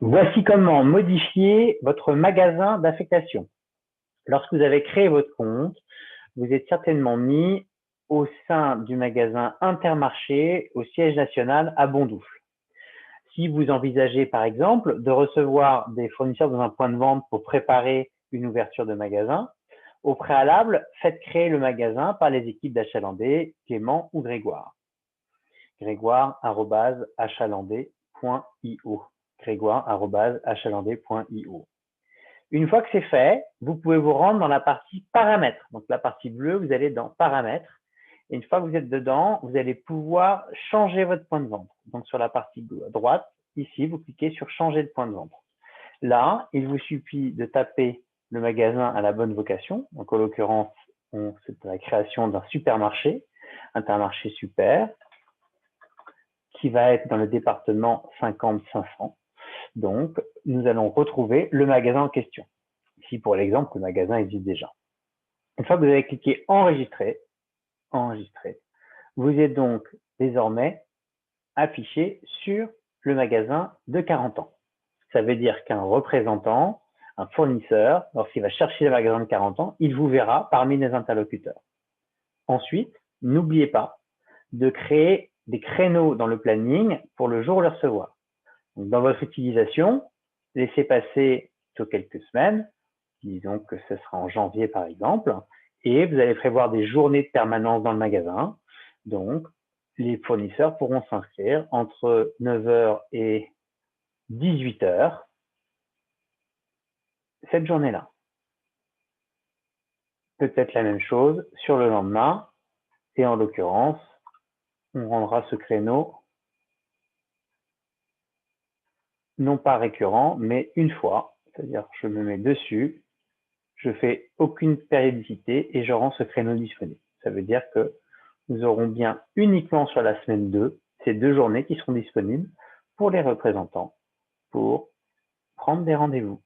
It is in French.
Voici comment modifier votre magasin d'affectation. Lorsque vous avez créé votre compte, vous êtes certainement mis au sein du magasin Intermarché au siège national à Bondoufle. Si vous envisagez par exemple de recevoir des fournisseurs dans un point de vente pour préparer une ouverture de magasin, au préalable, faites créer le magasin par les équipes d'Achalandé, Clément ou Grégoire. Grégoire@achalandé.io. Grégoire@achalandé.io. Une fois que c'est fait, vous pouvez vous rendre dans la partie paramètres. Donc la partie bleue, vous allez dans paramètres. Et une fois que vous êtes dedans, vous allez pouvoir changer votre point de vente. Donc sur la partie bleue à droite, ici, vous cliquez sur changer de point de vente. Là, il vous suffit de taper le magasin à la bonne vocation. Donc en l'occurrence, c'est la création d'un supermarché, Intermarché Super, qui va être dans le département 50-500. Donc, nous allons retrouver le magasin en question. Ici, pour l'exemple, le magasin existe déjà. Une fois que vous avez cliqué enregistrer, vous êtes donc désormais affiché sur le magasin de 40 ans. Ça veut dire qu'un représentant, un fournisseur, lorsqu'il va chercher le magasin de 40 ans, il vous verra parmi les interlocuteurs. Ensuite, n'oubliez pas de créer des créneaux dans le planning pour le jour où le recevoir. Donc, dans votre utilisation, laissez passer quelques semaines, disons que ce sera en janvier par exemple, et vous allez prévoir des journées de permanence dans le magasin. Donc, les fournisseurs pourront s'inscrire entre 9 h et 18 h cette journée-là. Peut-être la même chose sur le lendemain, et en l'occurrence, on rendra ce créneau non pas récurrent, mais une fois, c'est-à-dire je me mets dessus, je fais aucune périodicité et je rends ce créneau disponible. Ça veut dire que nous aurons bien uniquement sur la semaine 2, ces 2 journées qui seront disponibles pour les représentants pour prendre des rendez-vous.